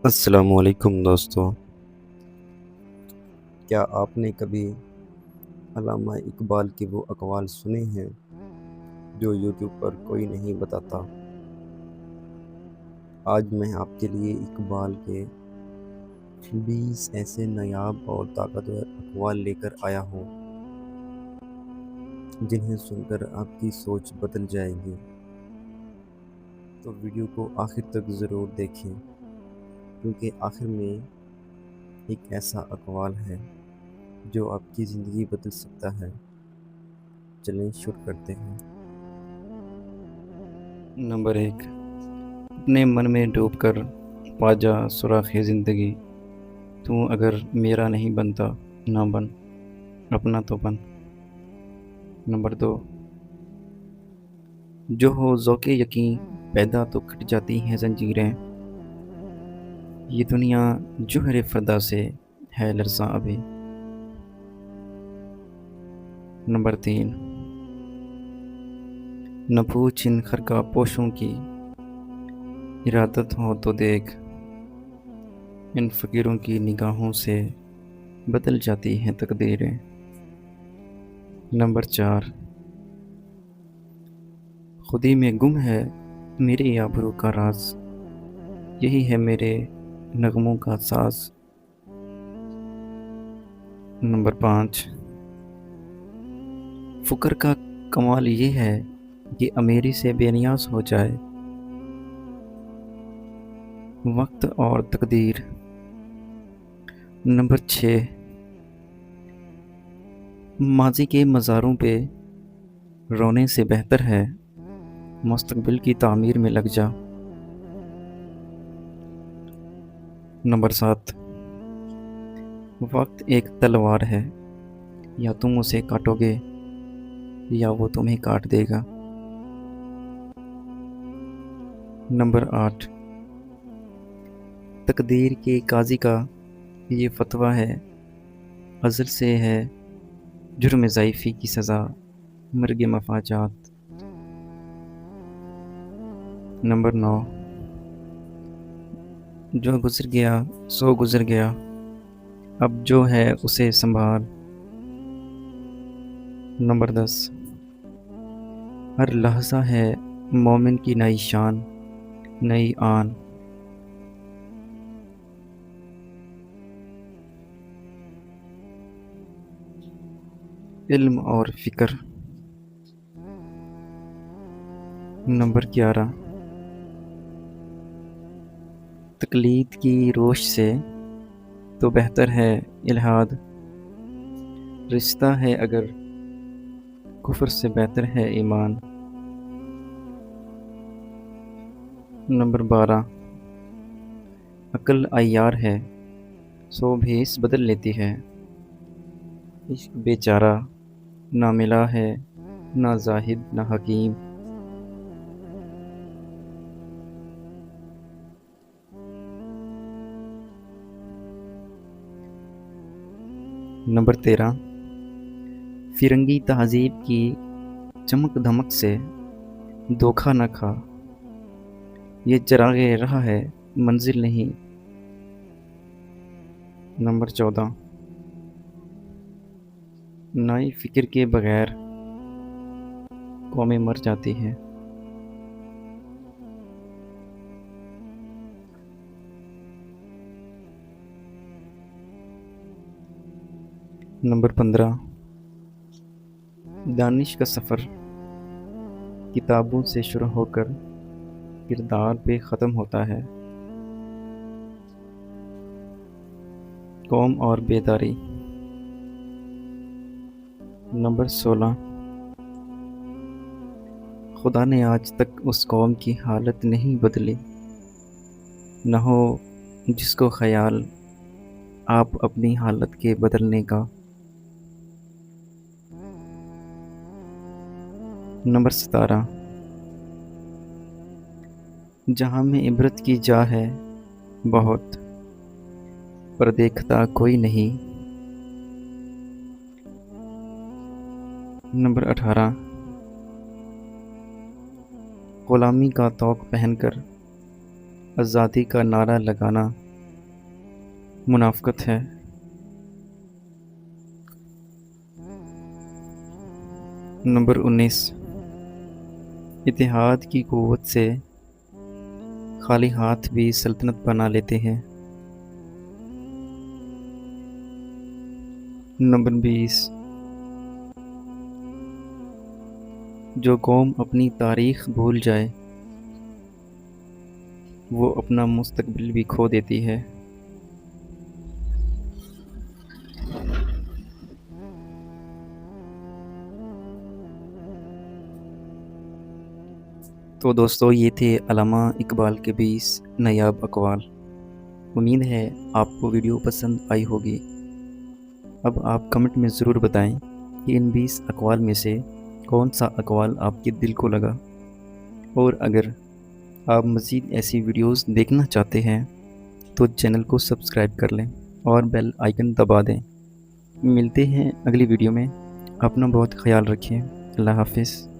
السلام علیکم دوستو، کیا آپ نے کبھی علامہ اقبال کے وہ اقوال سنے ہیں جو یوٹیوب پر کوئی نہیں بتاتا؟ آج میں آپ کے لیے اقبال کے 20 ایسے نایاب اور طاقتور اقوال لے کر آیا ہوں جنہیں سن کر آپ کی سوچ بدل جائے گی۔ تو ویڈیو کو آخر تک ضرور دیکھیں، کیونکہ آخر میں ایک ایسا اقوال ہے جو آپ کی زندگی بدل سکتا ہے۔ چلیں شروع کرتے ہیں۔ نمبر 1، اپنے من میں ڈوب کر پا جا سراخ زندگی، تو اگر میرا نہیں بنتا نہ بن، اپنا تو بن۔ نمبر 2، جو ہو ذوق یقین پیدا تو کٹ جاتی ہیں زنجیریں، یہ دنیا جوہر فردا سے ہے لرزاں ابھی۔ نمبر 3، نہ پوچھ ان خرقہ پوشوں کی، ارادت ہو تو دیکھ، ان فقیروں کی نگاہوں سے بدل جاتی ہیں تقدیریں۔ نمبر 4، خودی میں گم ہے میری آبرو کا راز، یہی ہے میرے نغموں کا ساز۔ نمبر 5، فکر کا کمال یہ ہے کہ امیری سے بے نیاز ہو جائے وقت اور تقدیر۔ نمبر 6، ماضی کے مزاروں پہ رونے سے بہتر ہے مستقبل کی تعمیر میں لگ جا۔ نمبر 7، وقت ایک تلوار ہے، یا تم اسے کاٹو گے یا وہ تمہیں کاٹ دے گا۔ نمبر 8، تقدیر کے قاضی کا یہ فتویٰ ہے، ازل سے ہے جرم ضعیفی کی سزا مرگ مفاجات۔ نمبر 9، جو گزر گیا سو گزر گیا، اب جو ہے اسے سنبھال۔ نمبر 10، ہر لحظہ ہے مومن کی نئی شان نئی آن۔ علم اور فکر۔ نمبر 11، تقلید کی روش سے تو بہتر ہے الحاد، رشتہ ہے اگر کفر سے بہتر ہے ایمان۔ نمبر 12، عقل عیار ہے سو بھیس بدل لیتی ہے، عشق بیچارہ نہ ملا ہے نہ زاہد نہ حکیم۔ نمبر 13، فرنگی تہذیب کی چمک دھمک سے دھوکہ نہ کھا، یہ چراغ راہ ہے منزل نہیں۔ نمبر 14، نئی فکر کے بغیر قومیں مر جاتی ہیں۔ نمبر 15، دانش کا سفر کتابوں سے شروع ہو کر کردار پہ ختم ہوتا ہے۔ قوم اور بیداری۔ نمبر 16، خدا نے آج تک اس قوم کی حالت نہیں بدلی، نہ ہو جس کو خیال آپ اپنی حالت کے بدلنے کا۔ نمبر 17، جہاں میں عبرت کی جا ہے بہت، پر دیکھتا کوئی نہیں۔ نمبر 18، غلامی کا طوق پہن کر آزادی کا نعرہ لگانا منافقت ہے۔ نمبر 19، اتحاد کی قوت سے خالی ہاتھ بھی سلطنت بنا لیتے ہیں۔ نمبر 20، جو قوم اپنی تاریخ بھول جائے وہ اپنا مستقبل بھی کھو دیتی ہے۔ تو دوستو، یہ تھے علامہ اقبال کے 20 نایاب اقوال۔ امید ہے آپ کو ویڈیو پسند آئی ہوگی۔ اب آپ کمنٹ میں ضرور بتائیں کہ ان 20 اقوال میں سے کون سا اقوال آپ کے دل کو لگا، اور اگر آپ مزید ایسی ویڈیوز دیکھنا چاہتے ہیں تو چینل کو سبسکرائب کر لیں اور بیل آئیکن دبا دیں۔ ملتے ہیں اگلی ویڈیو میں۔ اپنا بہت خیال رکھیں۔ اللہ حافظ۔